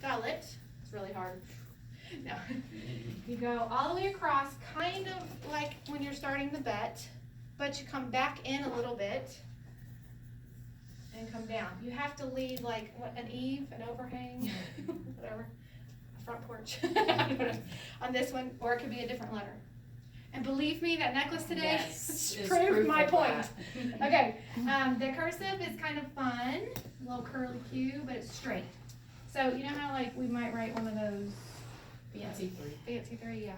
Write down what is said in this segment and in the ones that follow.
gullet. It's really hard. No. You go all the way across, kind of like when you're starting the bet, but you come back in a little bit and come down. You have to leave like what, an eave, an overhang, whatever, a front porch on this one, or it could be a different letter. And believe me, that necklace today proved my point. Okay, the cursive is kind of fun, a little curly Q, but it's straight. So you know how like we might write one of those Fancy three, yeah.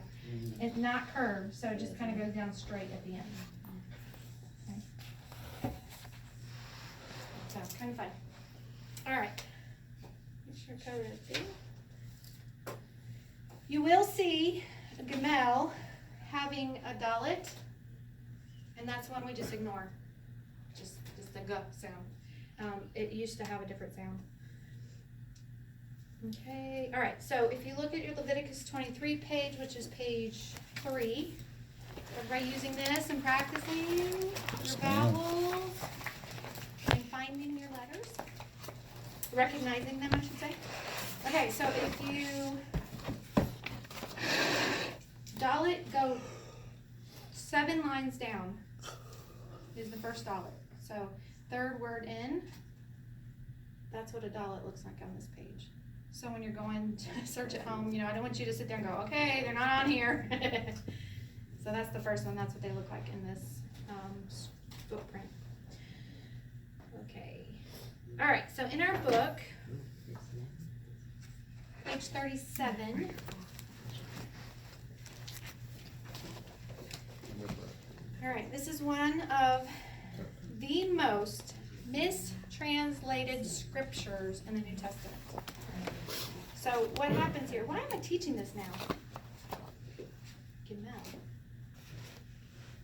It's not curved, so it just kind of goes down straight at the end. Okay. So it's kind of fun. All right. Make sure cover it. You will see a Gamel having a dalet, and that's one we just ignore. Just the g sound. It used to have a different sound. Okay, all right, so if you look at your Leviticus 23 page, which is page 3, everybody using this and practicing your vowels and finding your letters, recognizing them, I should say. Okay, so if you dalet, go 7 lines down is the first dalet. So third word in, that's what a dalet looks like on this page. So when you're going to search at home, you know, I don't want you to sit there and go, okay, they're not on here. So that's the first one. That's what they look like in this footprint. Okay. All right, so in our book, page 37. All right, this is one of the most mistranslated scriptures in the New Testament. So what happens here? Why am I teaching this now? Gimel.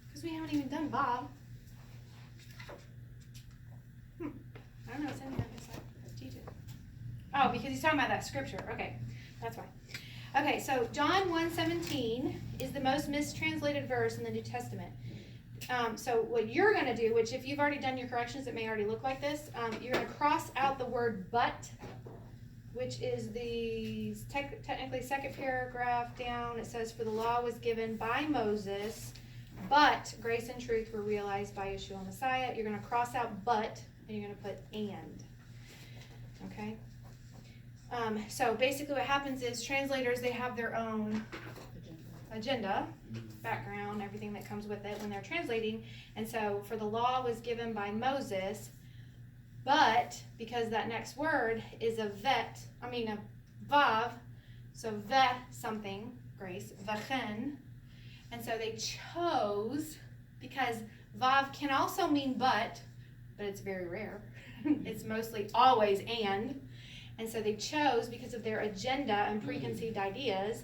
Because we haven't even done Vav. I don't know, it's in here. I guess I teach it. Oh, because he's talking about that scripture. Okay, that's why. Okay, so John 1:17 is the most mistranslated verse in the New Testament. So what you're going to do, which if you've already done your corrections, it may already look like this. You're going to cross out the word but, which is the technically second paragraph down. It says, for the law was given by Moses, but grace and truth were realized by Yeshua Messiah. You're going to cross out but, and you're going to put and. Okay? So basically what happens is translators, they have their own agenda, background, everything that comes with it when they're translating. And so for the law was given by Moses, but because that next word is a vav, so ve something, grace, vachen, and so they chose, because vav can also mean but it's very rare. It's mostly always and so they chose, because of their agenda and preconceived ideas,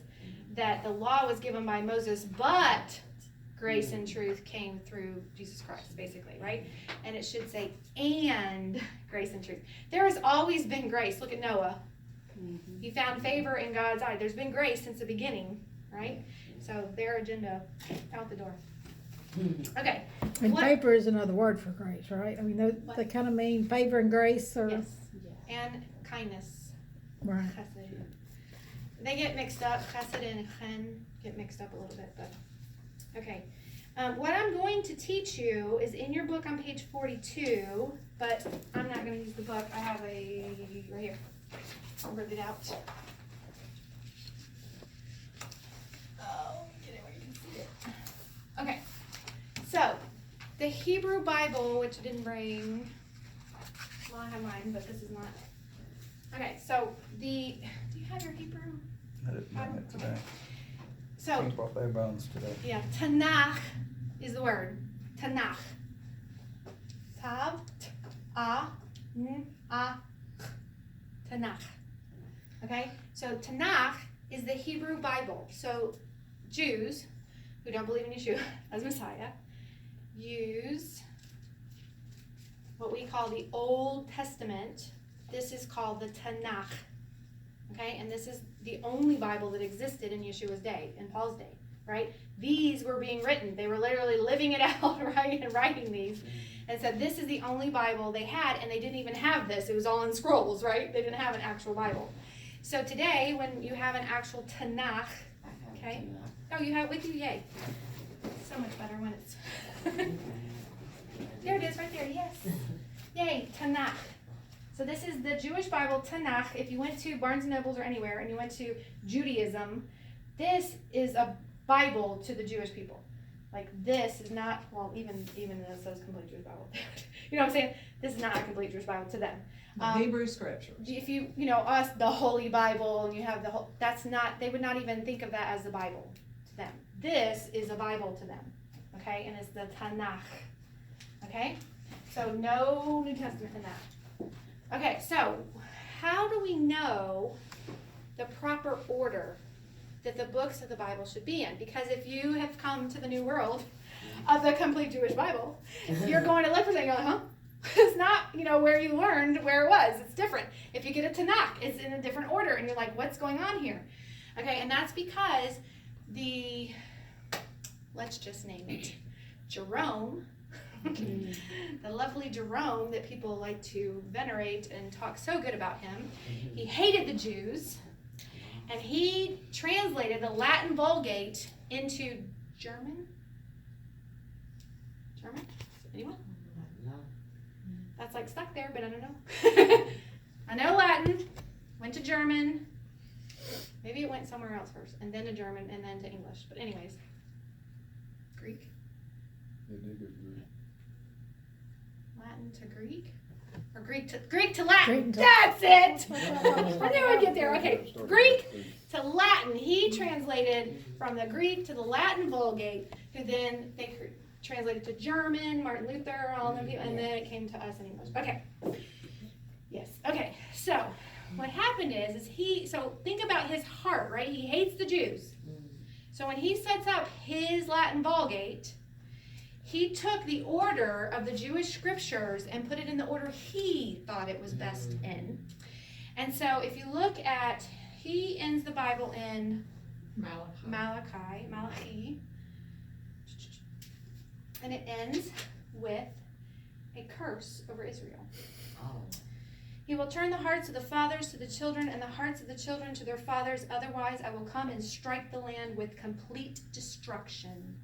that the law was given by Moses, but grace and truth came through Jesus Christ, basically, right? And it should say, and grace and truth. There has always been grace. Look at Noah. He found favor in God's eye. There's been grace since the beginning, right? So their agenda, out the door. Okay. And favor is another word for grace, right? I mean, they kind of mean favor and grace, or yes. And kindness. Right. Chesed. They get mixed up. Chesed and chen get mixed up a little bit, but okay. What I'm going to teach you is in your book on page 42, but I'm not going to use the book. I have a right here. I'll rip it out. Oh, get it where you can see it. Okay. So, the Hebrew Bible, which I didn't bring, well, I have mine, but this is not. Okay, so do you have your Hebrew? I didn't bring it today. So, Things brought bare bones today. yeah, Tanakh is the word. Tanakh. Tav, Tanakh. Okay, so Tanakh is the Hebrew Bible. So Jews who don't believe in Yeshua as Messiah use what we call the Old Testament. This is called the Tanakh. Okay, and this is the only Bible that existed in Yeshua's day, in Paul's day, right? These were being written. They were literally living it out, right, and writing these. And so this is the only Bible they had, and they didn't even have this. It was all in scrolls, right? They didn't have an actual Bible. So today, when you have an actual Tanakh, okay? Oh, you have it with you? Yay. So much better when it's... There it is, right there, yes. Yay, Tanakh. So this is the Jewish Bible, Tanakh. If you went to Barnes & Nobles or anywhere and you went to Judaism, this is a Bible to the Jewish people. Like, this is not, well, even though it says complete Jewish Bible. You know what I'm saying? This is not a complete Jewish Bible to them. The Hebrew Scriptures. If you know, us, the Holy Bible, and you have the whole, that's not, they would not even think of that as the Bible to them. This is a Bible to them, okay? And it's the Tanakh, okay? So no New Testament in that. Okay, so how do we know the proper order that the books of the Bible should be in? Because if you have come to the new world of the complete Jewish Bible, you're going to look for something, you're like, huh? It's not, where you learned where it was. It's different. If you get a Tanakh, it's in a different order, and you're like, what's going on here? Okay, and that's because let's just name it, Jerome, the lovely Jerome that people like to venerate and talk so good about him, he hated the Jews, and he translated the Latin Vulgate into German? Anyone? That's like stuck there, but I don't know. I know Latin, went to German. Maybe it went somewhere else first, and then to German, and then to English. But anyways, Greek. Latin to Greek? Or Greek to Latin. That's it! I knew I'd get there. Okay, Greek to Latin. He translated from the Greek to the Latin Vulgate, who then they translated to German, Martin Luther, all of them people, and then it came to us in English. Okay. Yes. Okay. So what happened is so think about his heart, right? He hates the Jews. So when he sets up his Latin Vulgate, he took the order of the Jewish scriptures and put it in the order he thought it was best in. And so if you look at, he ends the Bible in Malachi. And it ends with a curse over Israel. He will turn the hearts of the fathers to the children and the hearts of the children to their fathers. Otherwise, I will come and strike the land with complete destruction.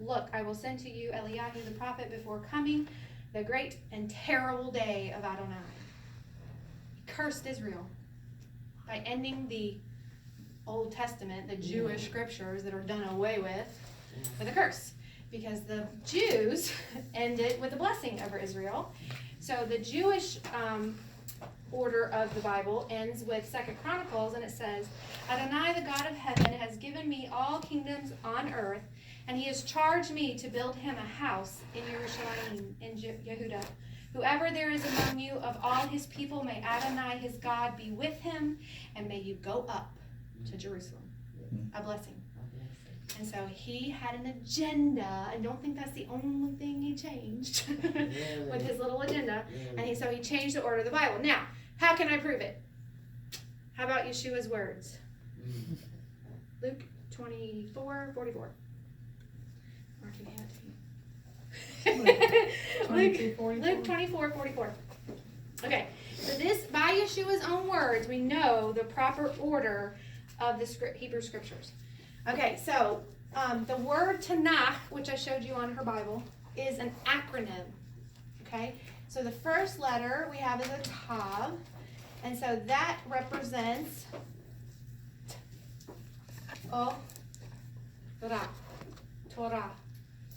Look, I will send to you Eliyahu the prophet before coming the great and terrible day of Adonai. He cursed Israel by ending the Old Testament, the Jewish scriptures that are done away with a curse. Because the Jews ended with a blessing over Israel. So the Jewish order of the Bible ends with 2 Chronicles, and it says, Adonai, the God of heaven, has given me all kingdoms on earth, and he has charged me to build him a house in Jerusalem, in Yehuda. Whoever there is among you of all his people, may Adonai, his God, be with him, and may you go up to Jerusalem. A blessing. And so he had an agenda. I don't think that's the only thing he changed with his little agenda. And so he changed the order of the Bible. Now, how can I prove it? How about Yeshua's words? Luke 24:44. Or can you hand it to me? Luke 24:44. Okay, so this, by Yeshua's own words, we know the proper order of the Hebrew scriptures. Okay, so the word Tanakh, which I showed you on her Bible, is an acronym. Okay, so the first letter we have is a Tav, and so that represents Torah,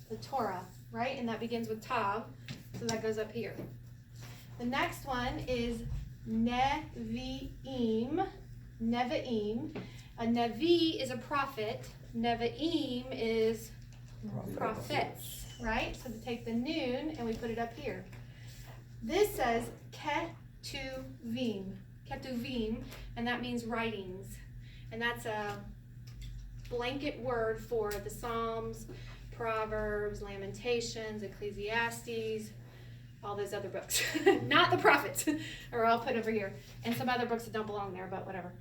the Torah, right? And that begins with Tav, so that goes up here. The next one is Nevi'im. A Nevi is a prophet. Nevi'im is prophets, right? So we take the noon and we put it up here. This says Ketuvim, and that means writings. And that's a blanket word for the Psalms, Proverbs, Lamentations, Ecclesiastes, all those other books. Not the prophets, are all put over here. And some other books that don't belong there, but whatever,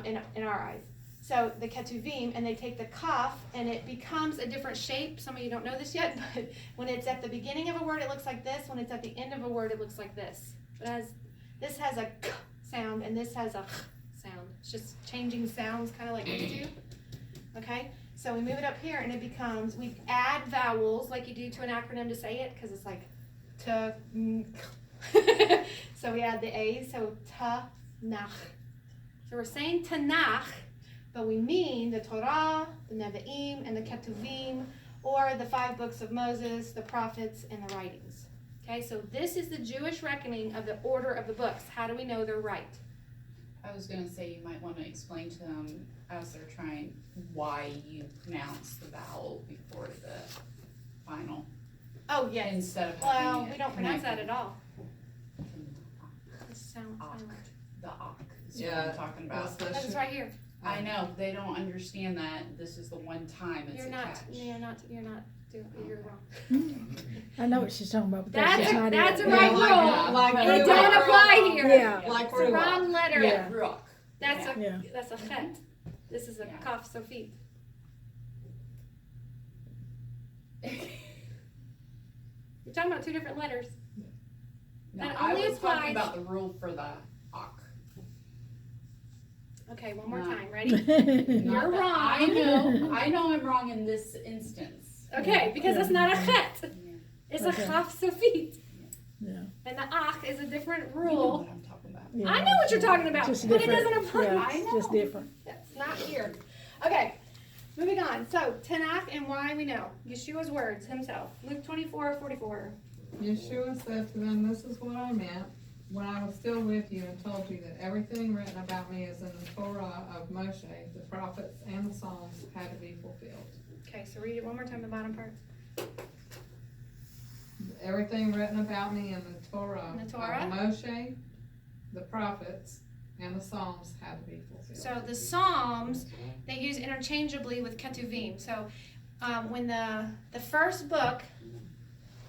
in our eyes. So the Ketuvim, and they take the kaf, and it becomes a different shape. Some of you don't know this yet, but when it's at the beginning of a word, it looks like this. When it's at the end of a word, it looks like this. This has a k sound, and this has a ch just changing sounds kind of like these two. Okay, so we move it up here and it becomes, we add vowels like you do to an acronym to say it, because it's like so we add the A's, so Tanakh. So we're saying Tanakh, but we mean the Torah, the Nevi'im, and the Ketuvim, or the 5 books of Moses, the prophets, and the writings. Okay, so this is the Jewish reckoning of the order of the books. How do we know they're right? I was gonna say you might wanna explain to them as they're trying why you pronounce the vowel before the final Oh, yes. instead of Well, having we it don't pronounce that connected. at all. It sounds silent. The ak is what Yeah, I'm talking about. That is right here. I know, they don't understand that this is the one time it's You're a not, catch. you're not doing, you're wrong. I know what she's talking about, but That's that's a- not that's it. a right rule. Like It don't apply here. Yeah. Like It's the wrong letter. Yeah. Ruach. That's a, Yeah. that's a chet. This is a Yeah. kaf sofit. You're talking about 2 different letters. No, That I only was talking applies- about the rule for the ak. Okay, one more Not- time. Ready? Not You're that- wrong. I know I'm wrong in this instance. Okay, because it's not a chet. It's Okay. a kaf sofit. Yeah. And the ach is a different You know rule. what I'm talking about. Yeah. I know what you're talking about, Just but it different. doesn't apply. Yeah, I it's know. just different. That's not here. Okay, moving on. So, Tanakh and why we know. Yeshua's words himself. Luke 24:44. Yeshua said to them, "This is what I meant when I was still with you and told you that everything written about me is in the Torah of Moshe, the prophets, and the Psalms had to be fulfilled." Okay, so read it one more time, the bottom part. Everything written about me in the Torah, In the Torah? of Moshe, the prophets, and the Psalms had to be fulfilled. So the Psalms, they use interchangeably with Ketuvim. So when the first book,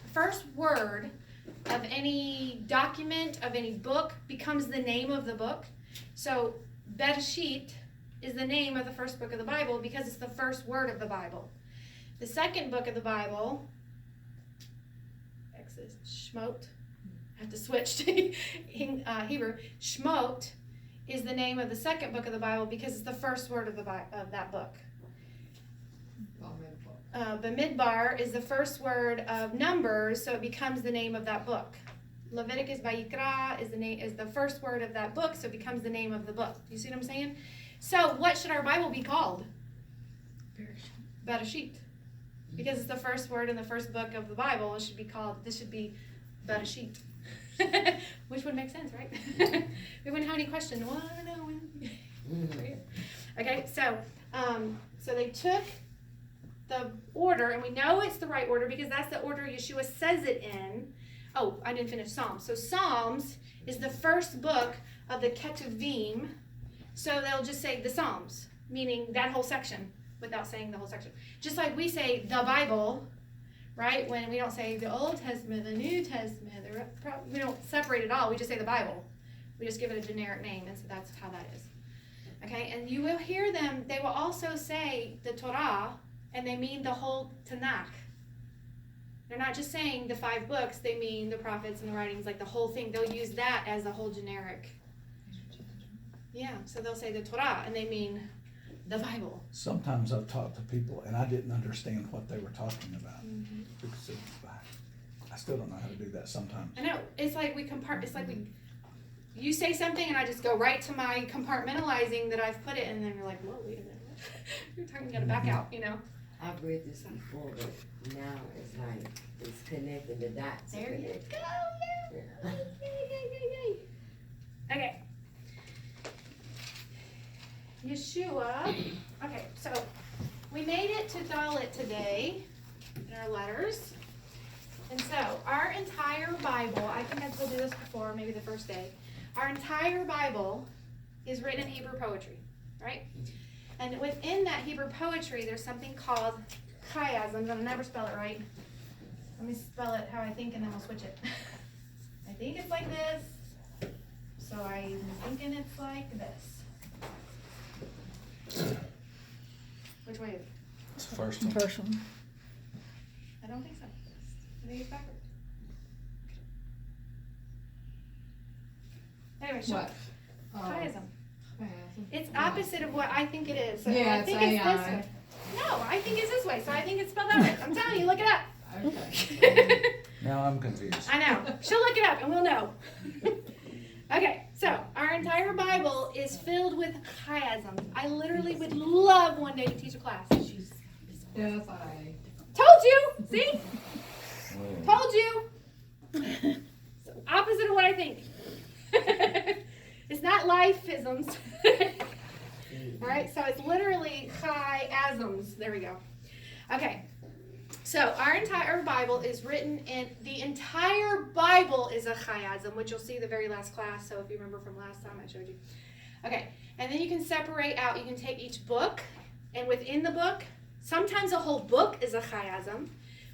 the first word of any document, of any book, becomes the name of the book. So Bereshit is the name of the first book of the Bible because it's the first word of the Bible. The second book of the Bible, Exodus, Shmot, I have to switch to Hebrew, Shmot is the name of the second book of the Bible because it's the first word of of that book. Bamidbar is the first word of Numbers, so it becomes the name of that book. Leviticus Vayikra is the first word of that book, so it becomes the name of the book. You see what I'm saying? So what should our Bible be called? Bereshit. Because it's the first word in the first book of the Bible, this should be Bereshit. Which would make sense, right? We wouldn't have any question. Well, I don't know. Okay, so they took the order, and we know it's the right order because that's the order Yeshua says it in. Oh, I didn't finish Psalms. So Psalms is the first book of the Ketuvim. So they'll just say the Psalms, meaning that whole section, without saying the whole section. Just like we say the Bible, right? When we don't say the Old Testament, the New Testament, we don't separate it all. We just say the Bible. We just give it a generic name, and so that's how that is. Okay, and you will hear them. They will also say the Torah, and they mean the whole Tanakh. They're not just saying the 5 books. They mean the prophets and the writings, like the whole thing. They'll use that as the whole generic. Yeah, so they'll say the Torah, and they mean the Bible. Sometimes I've talked to people and I didn't understand what they were talking about. Because I still don't know how to do that sometimes. I know. It's like you say something and I just go right to my compartmentalizing that I've put it, and then you're like, whoa, wait a minute. You're talking, you gotta back out, you know? I've read this before, but now it's like, it's connecting the dots. There you connect. go. Yeah. Yay. Okay. Yeshua. Okay, so we made it to Dalit today in our letters. And so our entire Bible, I think I told you this before, maybe the first day. Our entire Bible is written in Hebrew poetry, right? And within that Hebrew poetry, there's something called chiasms. I'm gonna never spell it right. Let me spell it how I think, and then we'll switch it. I think it's like this. So I'm thinking it's like this. Which way is it? It's the first The one. first one. I don't think so. I think it's backwards. Anyway, sure. What? Chiasm. Chiasm. It's opposite of what I think it is. So Yeah, I it's think it's this AI. way. No, I think it's this way. So I think it's spelled out right. I'm telling you, look it up. Okay. Now I'm confused. I know. She'll look it up and we'll know. Okay, so our entire Bible is filled with chiasms. I literally would love one day to teach a class. Yes, I. Told you! See? Told you! So opposite of what I think. It's not life-isms. Alright, so it's literally chiasms. There we go. Okay. So our entire Bible is written in, the entire Bible is a chiasm, which you'll see the very last class, so if you remember from last time I showed you. Okay, and then you can separate out, you can take each book, and within the book, sometimes a whole book is a chiasm.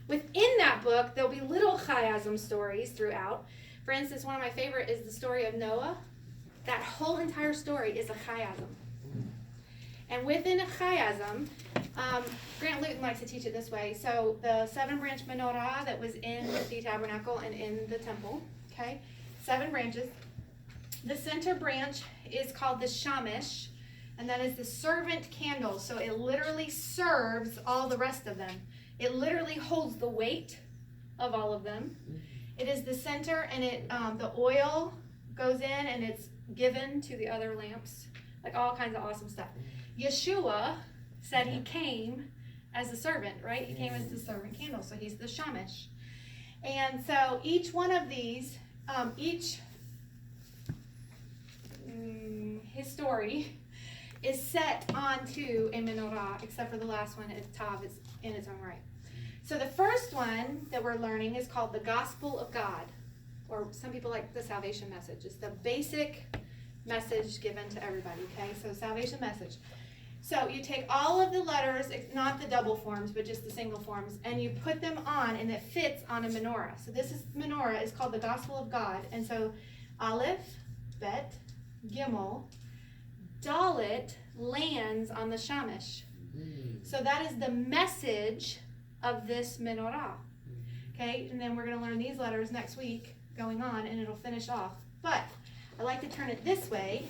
Within that book, there'll be little chiasm stories throughout. For instance, one of my favorite is the story of Noah. That whole entire story is a chiasm. And within a chiasm, Grant Luton likes to teach it this way. So the 7-branch menorah that was in the tabernacle and in the temple, okay, 7 branches. The center branch is called the shamish, and that is the servant candle. So it literally serves all the rest of them. It literally holds the weight of all of them. It is the center, and the oil goes in and it's given to the other lamps, like all kinds of awesome stuff. Yeshua said he came as a servant, right? He came as the servant candle, so he's the shamish. And so each one of these, his story is set onto a menorah, except for the last one, Tav, is in its own right. So the first one that we're learning is called the Gospel of God, or some people like the salvation message. It's the basic message given to everybody, okay? So salvation message. So you take all of the letters, not the double forms, but just the single forms, and you put them on, and it fits on a menorah. So menorah is called the Gospel of God. And so Aleph, Bet, Gimel, Dalet lands on the shamish. So that is the message of this menorah. Okay, and then we're going to learn these letters next week going on, and it'll finish off. But I like to turn it this way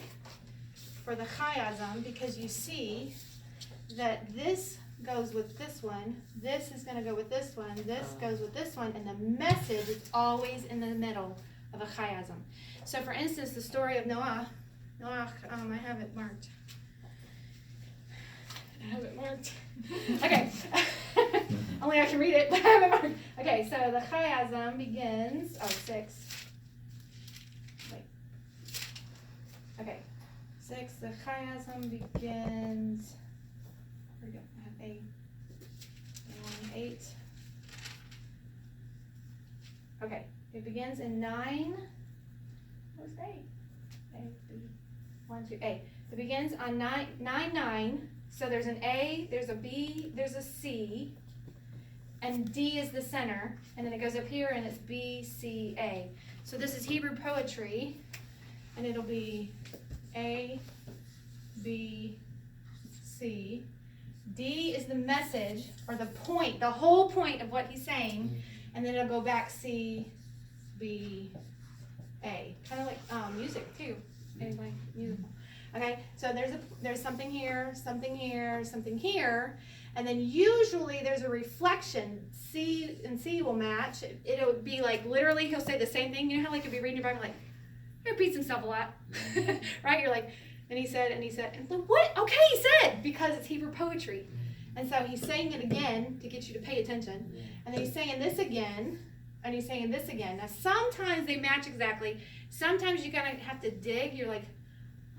for the chiasm, because you see that this goes with this one, this is going to go with this one, this goes with this one, and the message is always in the middle of a chiasm. So for instance, the story of Noah, I have it marked. Okay. Only I can read it, but I have it marked. Okay, so the chiasm begins, 6. Wait. Okay. 6, the chiasm begins, where we go? I have 8. 8. Okay, it begins in 9. Where's 8? A, B, 1, 2, A. It begins on 9, 9. So there's an A, there's a B, there's a C, and D is the center, and then it goes up here and it's B, C, A. So this is Hebrew poetry, and it'll be A, B, C. D is the message, or the point, the whole point of what he's saying, and then it'll go back C, B, A. Kind of like music too. Anybody musical? Okay, so there's something here, something here, something here, and then usually there's a reflection. C and C will match. It'll be like literally he'll say the same thing. You know how like if you're reading your Bible, like he repeats himself a lot, right? You're like, and he said, and like, what? Okay, he said, because it's Hebrew poetry, and so he's saying it again to get you to pay attention, and then he's saying this again, and he's saying this again. Now sometimes they match exactly. Sometimes you gotta have to dig. You're like,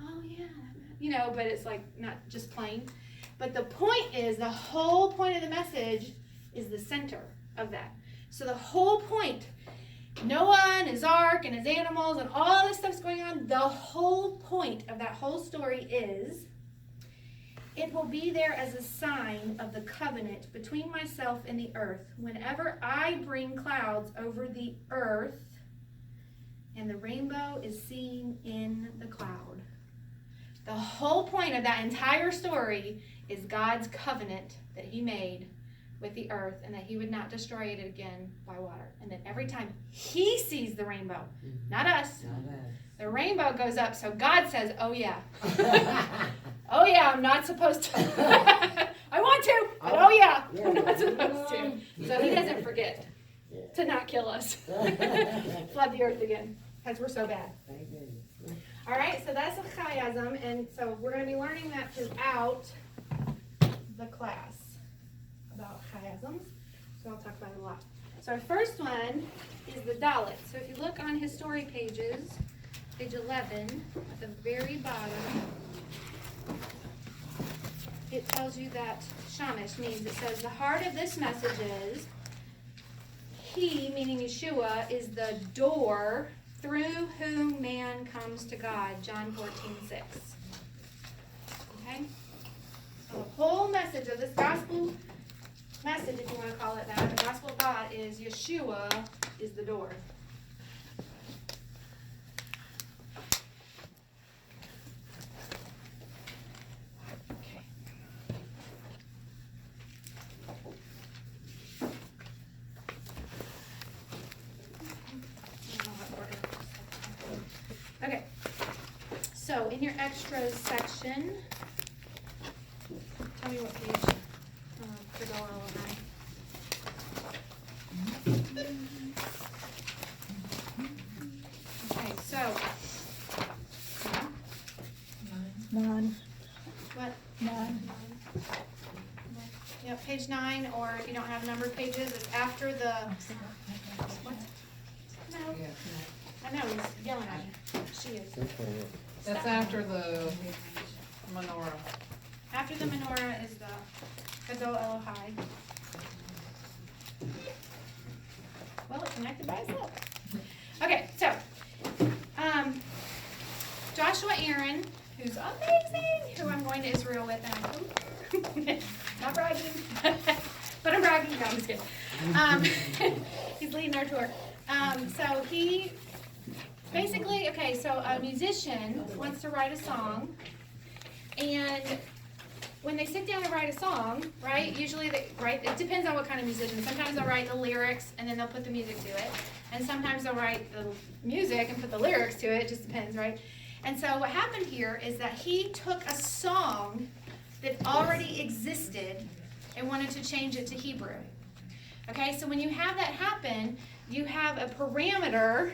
oh yeah, you know, but it's like not just plain. But the point is, the whole point of the message is the center of that. So the whole point, Noah and his ark and his animals and all this stuff's going on, the whole point of that whole story is, it will be there as a sign of the covenant between myself and the earth. Whenever I bring clouds over the earth, and the rainbow is seen in the cloud. The whole point of that entire story is God's covenant that he made with the earth, and that he would not destroy it again by water. And then every time he sees the rainbow, not us, the rainbow goes up, so God says, oh yeah. I'm not supposed to. I want to, but oh yeah, I'm not supposed to. So he doesn't forget to not kill us. Flood the earth again, because we're so bad. Thank goodness. All right, so that's a chiasm, and so we're going to be learning that throughout the class about chiasms. So I'll talk about it a lot. So our first one is the Dalet. So if you look on history pages, page 11, at the very bottom, it tells you that Shamish means, it says, the heart of this message is, he, meaning Yeshua, is the door through whom man comes to God, John 14:6. Okay? So the whole message of this gospel message, if you want to call it that, the gospel of God is Yeshua is the door. Okay. Okay, so in your extras section, tell me what page for Dora and I. Okay, so, 9, what? 9. Yeah, page 9, or if you don't have numbered pages, it's after the, what? No, Yeah. I know, he's yelling at me. She is. That's after the menorah. After the menorah is the Gadol Elohai. Well, it connected by itself. Okay, so, Joshua Aaron, who's amazing, who I'm going to Israel with, and I'm not bragging, but I'm bragging. No, I'm just kidding. He's leading our tour. So he basically, okay, so a musician wants to write a song, and when they sit down to write a song, right, usually they write, it depends on what kind of musician. Sometimes they'll write the lyrics and then they'll put the music to it. And sometimes they'll write the music and put the lyrics to it, just depends, right? And so what happened here is that he took a song that already existed and wanted to change it to Hebrew. Okay, so when you have that happen, you have a parameter.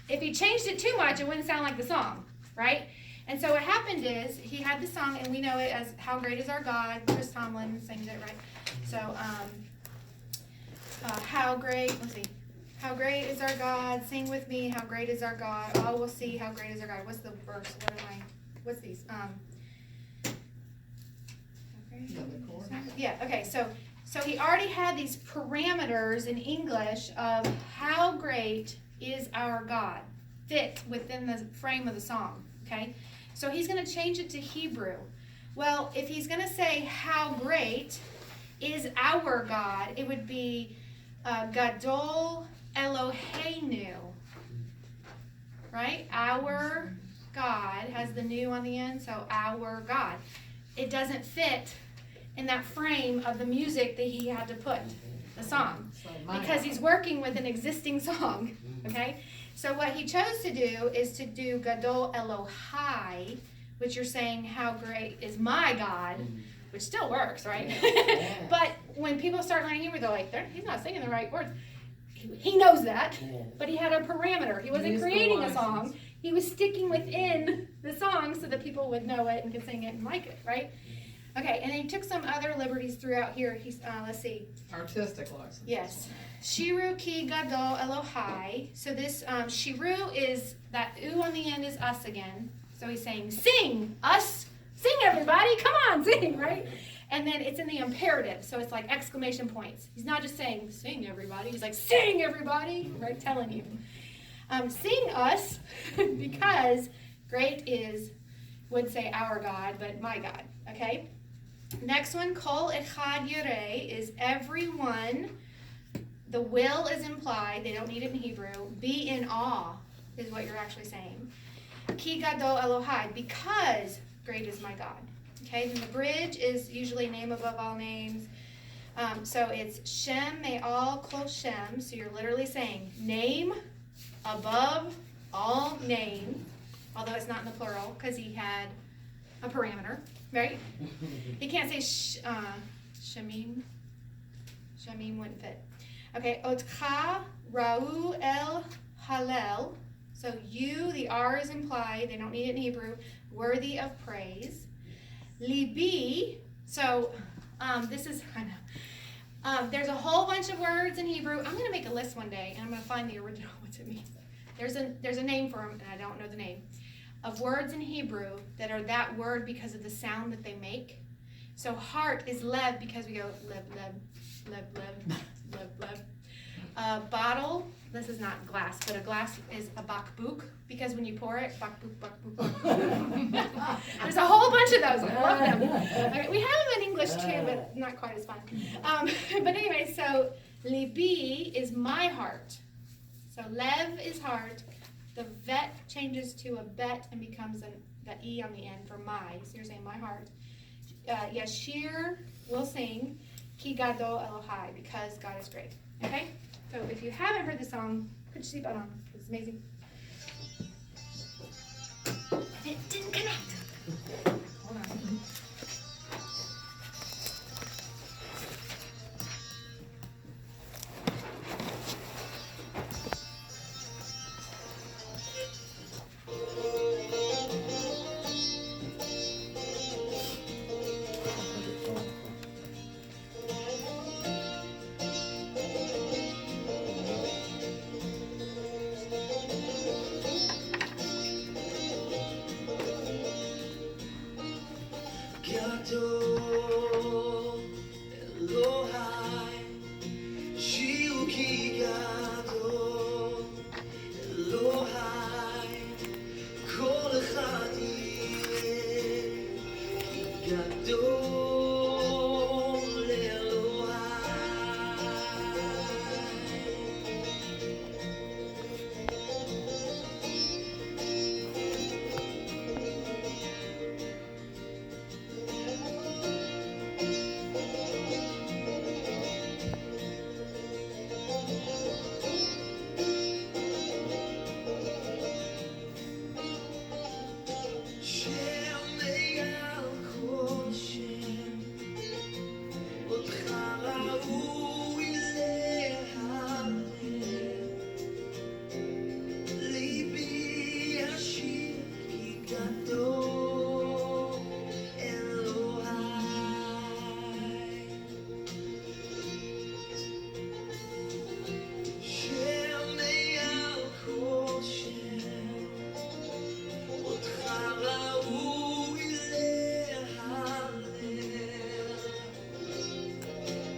If you changed it too much, it wouldn't sound like the song, right? And so what happened is, he had the song, and we know it as How Great Is Our God. Chris Tomlin sings it, right? So, how great, let's see. How great is our God, sing with me, how great is our God. All will see how great is our God. What's the verse? What's these? Yeah, okay, so he already had these parameters in English of how great is our God, fit within the frame of the song, okay? So he's going to change it to Hebrew. Well, if he's going to say how great is our God, it would be Gadol Eloheinu, right? Our God has the new on the end, so our God. It doesn't fit in that frame of the music that he had to put, the song, because he's working with an existing song, okay? So what he chose to do is to do Gadol Elohai, which you're saying, how great is my God, which still works, right? But when people start learning Hebrew, they're like, he's not singing the right words. He knows that, but he had a parameter. He wasn't creating a song. He was sticking within the song so that people would know it and could sing it and like it, right? Okay, and he took some other liberties throughout here. He's, let's see. Artistic license. Yes. Shiru ki gadol Elohai. So this shiru is, that ooh on the end is us again. So he's saying, sing, us, sing everybody, come on, sing, right? And then it's in the imperative, so it's like exclamation points. He's not just saying, sing everybody. He's like, sing everybody, right, telling you. Sing us, because great is, would say our God, but my God, okay? Next one, Kol Echad Yireh, is everyone. The will is implied. They don't need it in Hebrew. Be in awe is what you're actually saying. Ki Gadol Elohai, because great is my God. Okay, then the bridge is usually name above all names. So it's Shem Me'al Kol Shem. So you're literally saying name above all names, although it's not in the plural because he had a parameter, right? He can't say shamim. Shamim wouldn't fit. Okay, otcha ra'u el halel. So you, the R is implied. They don't need it in Hebrew. Worthy of praise. Libi. So this is, I know. There's a whole bunch of words in Hebrew. I'm going to make a list one day, and I'm going to find the original, what it means. There's a name for them, and I don't know the name, of words in Hebrew that are that word because of the sound that they make. So heart is lev because we go lev, lev, lev, lev, lev, lev. Bottle, this is not glass, but a glass is a bakbuk because when you pour it, bakbuk, bakbuk, bakbuk. There's a whole bunch of those. I love them. Okay, we have them in English too, but not quite as fun. But anyway, so libi is my heart. So lev is heart. The vet changes to a bet and becomes the E on the end for my. So you're saying my heart. Yashir will sing Ki Gadol Elohai because God is great. Okay? So if you haven't heard the song, put your seatbelt on. It's amazing. It didn't connect. Hold on. Gadol Elohai, Shiu ki gadol Elohai, kol echad yireh ki gadol Elohai. Shem meyal kol shem, otcha ra'ui lehalel. Libi yashir ki gadol Elohai. Shem meyal kol shem, otcha ra'ui lehalel.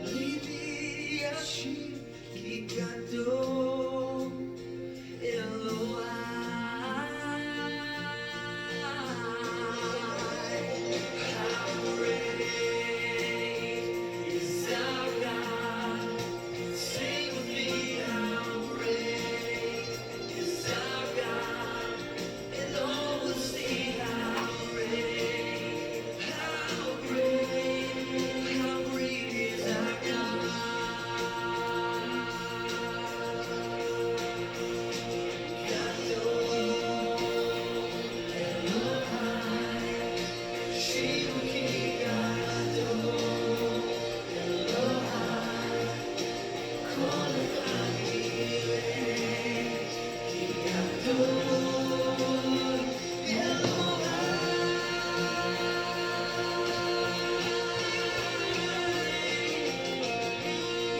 Libi yashir ki gadol Elohai. How great is our God? Sing with me, how great is our God? And all will see how great is our God. Gadol Elohai, Shiu ki gadol Elohai, kol echad yireh ki gadol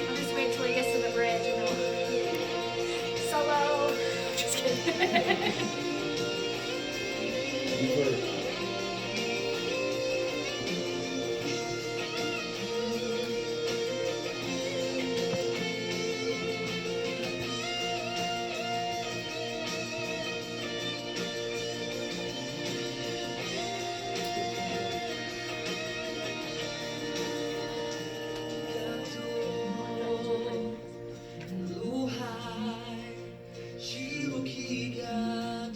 I'll just wait till he gets to the bridge and then solo. Just kidding. Elohai, Shiu ki gadol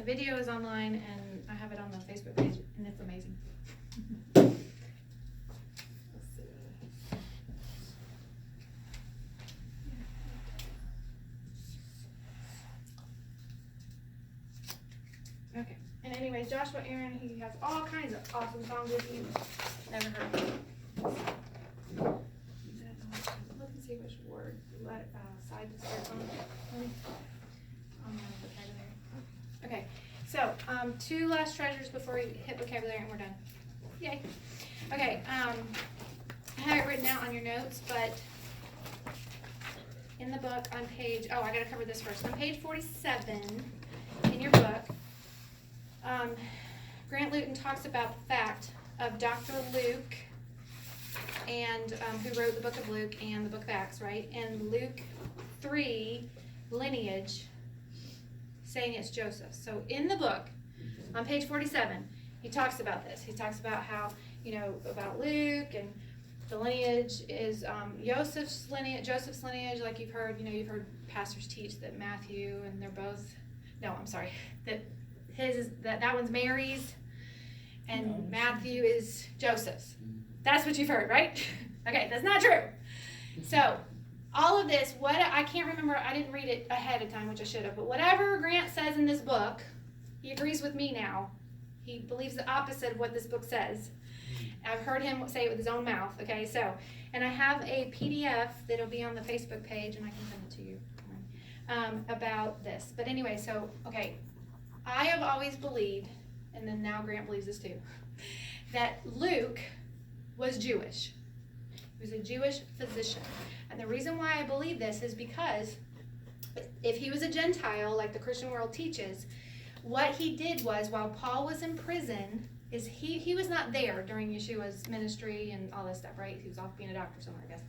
the video is online, and I have it on the Facebook page, and it's amazing. Let's see. Okay, and anyways, Joshua Aaron, he has all kinds of awesome songs if you never heard of them. Look and see which word, side to start on the vocabulary. Okay, so, 2 last treasures before we hit vocabulary and we're done. Yay. Okay, I have it written out on your notes, but in the book on page, I gotta cover this first. On page 47 in your book, Grant Luton talks about the fact of Dr. Luke, and who wrote the book of Luke and the book of Acts, right? And Luke 3 lineage, saying it's Joseph. So in the book, on page 47, he talks about this. He talks about how, about Luke, and the lineage is Joseph's lineage, like you've heard, you've heard pastors teach that Matthew, and they're both, that his is, that one's Mary's, and No. Matthew is Joseph's. That's what you've heard, right? Okay, that's not true. So, all of this, I can't remember, I didn't read it ahead of time, which I should have, but whatever Grant says in this book, he agrees with me now. He believes the opposite of what this book says. I've heard him say it with his own mouth, okay? So, and I have a PDF that'll be on the Facebook page, and I can send it to you about this. But anyway, so, okay, I have always believed, and then now Grant believes this too, that Luke was Jewish. He was a Jewish physician. And the reason why I believe this is because if he was a Gentile, like the Christian world teaches, what he did was, while Paul was in prison, is he was not there during Yeshua's ministry and all this stuff, right? He was off being a doctor somewhere, I guess.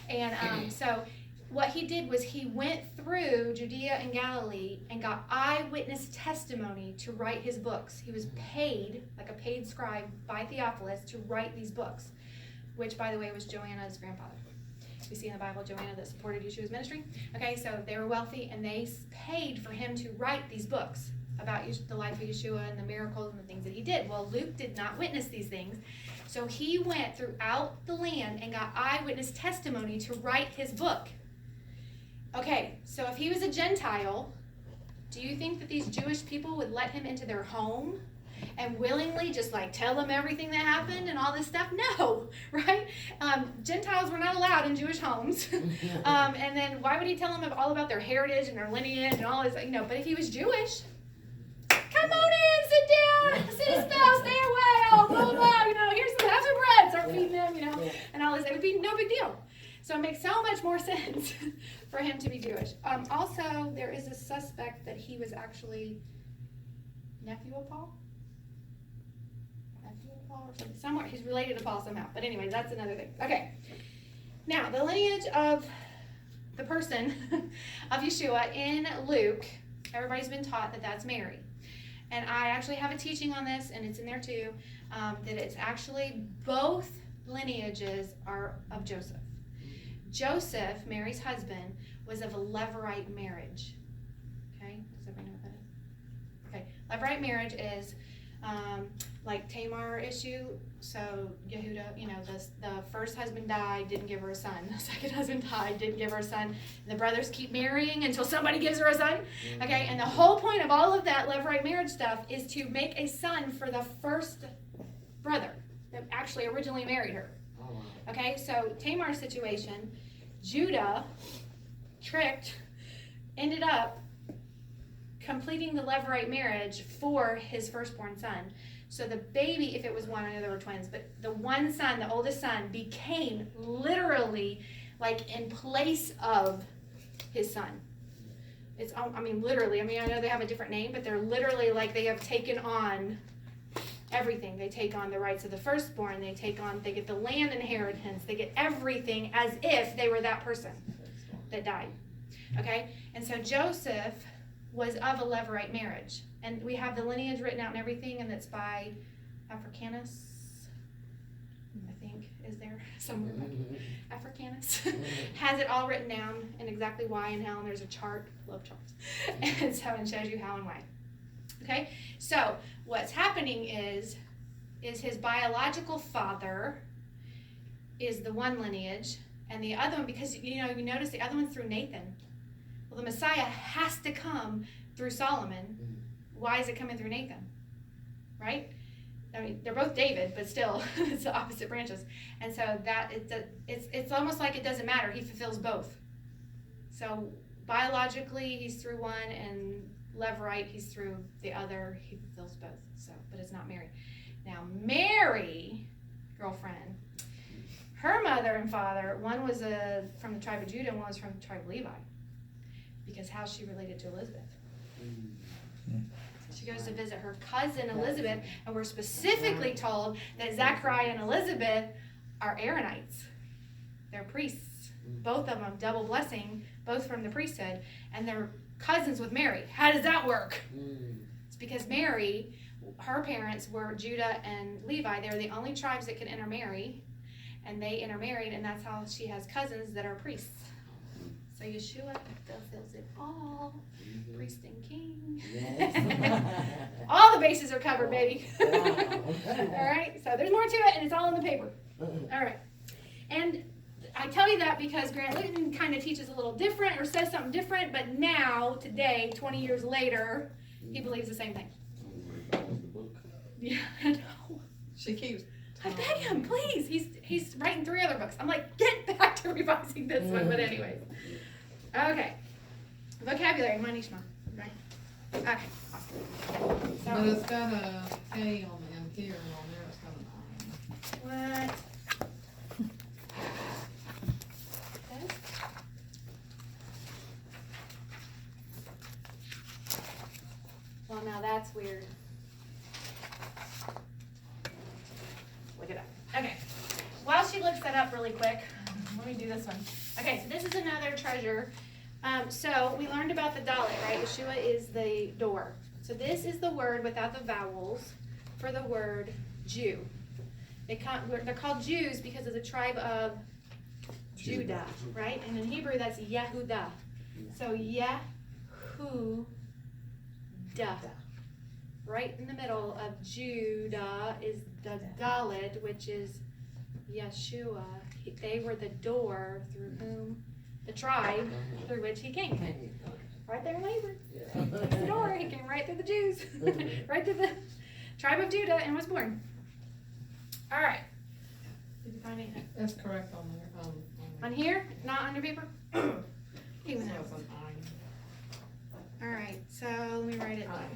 And so what he did was he went through Judea and Galilee and got eyewitness testimony to write his books. He was paid, like a paid scribe by Theophilus, to write these books, which, by the way, was Joanna's grandfather. We see in the Bible Joanna that supported Yeshua's ministry. Okay, so they were wealthy, and they paid for him to write these books about the life of Yeshua and the miracles and the things that he did. Well, Luke did not witness these things, so he went throughout the land and got eyewitness testimony to write his book. Okay, so if he was a Gentile, do you think that these Jewish people would let him into their home and willingly just like tell them everything that happened and all this stuff? No, right? Gentiles were not allowed in Jewish homes. And then why would he tell them all about their heritage and their lineage and all this, but if he was Jewish, come on in, sit down, sit a spell, stay away, blah, blah, blah, here's some, have some bread, start feeding them, and all this. It would be no big deal. So it makes so much more sense for him to be Jewish. Also, there is a suspect that he was actually nephew of Paul? Nephew of Paul or something. Somewhere. He's related to Paul somehow. But anyway, that's another thing. Okay. Now, the lineage of the person of Yeshua in Luke, everybody's been taught that that's Mary. And I actually have a teaching on this, and it's in there too, that it's actually both lineages are of Joseph. Joseph, Mary's husband, was of a Levirate marriage. Okay, does everybody know what that is? Okay, Levirate marriage is like Tamar issue. So Yehuda, the first husband died, didn't give her a son. The second husband died, didn't give her a son. The brothers keep marrying until somebody gives her a son. Okay, and the whole point of all of that Levirate marriage stuff is to make a son for the first brother that actually originally married her. Okay, so Tamar's situation, Judah ended up completing the Levirate marriage for his firstborn son. So the baby, if it was one, I know there were twins, but the one son, the oldest son, became literally like in place of his son. It's, literally, I know they have a different name, but they're literally like they have taken on everything. They take on the rights of the firstborn. They get the land inheritance. They get everything as if they were that person that died. Okay? And so Joseph was of a Levirate marriage. And we have the lineage written out and everything, and it's by Africanus, I think, is there somewhere. Africanus has it all written down and exactly why and how, and there's a chart. Love charts. And so it shows you how and why. Okay, so what's happening is his biological father is the one lineage, and the other one, because you notice the other one's through Nathan. Well, the Messiah has to come through Solomon. Why is it coming through Nathan? Right? I mean, they're both David, but still, it's the opposite branches. And so it's almost like it doesn't matter. He fulfills both. So biologically, he's through one, and Levirate, he's through the other. He fulfills both. So, but it's not Mary. Now, Mary, girlfriend, her mother and father, one was from the tribe of Judah, and one was from the tribe of Levi. Because how's she related to Elizabeth? She goes to visit her cousin Elizabeth, and we're specifically told that Zachariah and Elizabeth are Aaronites. They're priests. Both of them, double blessing, both from the priesthood, and they're cousins with Mary. How does that work? It's because Mary, her parents were Judah and Levi. They were the only tribes that could intermarry, and they intermarried, and that's how she has cousins that are priests. So Yeshua fulfills it all. Priest and king. Yes. All the bases are covered, baby. Wow. All right, so there's more to it, and it's all in the paper. All right, and I tell you that because Grant Litton kind of teaches a little different or says something different, but now, today, 20 years later, he believes the same thing. Yeah, I know. She keeps. I beg him, please. He's writing 3 other books. I'm like, get back to revising this one. But anyways, okay. Vocabulary, Manishma. Right? Okay. Awesome. But So it's got a K on the end here, and on there it's got an I. what? This? Well, now that's weird. Look it up. Okay. While she looks that up really quick, let me do this one. Okay, so this is another treasure. So we learned about the Dalet, right? Yeshua is the door. So this is the word without the vowels for the word Jew. They're called Jews because of the tribe of Judah, right? And in Hebrew, that's Yehudah. So Yehudah. Right in the middle of Judah is the Dalet, which is Yeshua. They were the door through whom, the tribe through which he came. Right there in Hebrew. It's the door. He came right through the Jews, right through the tribe of Judah, and was born. All right. Did you find anything? That's correct on there. On here? Not on your paper? It Even says though. an I. All right. So let me write it down. I.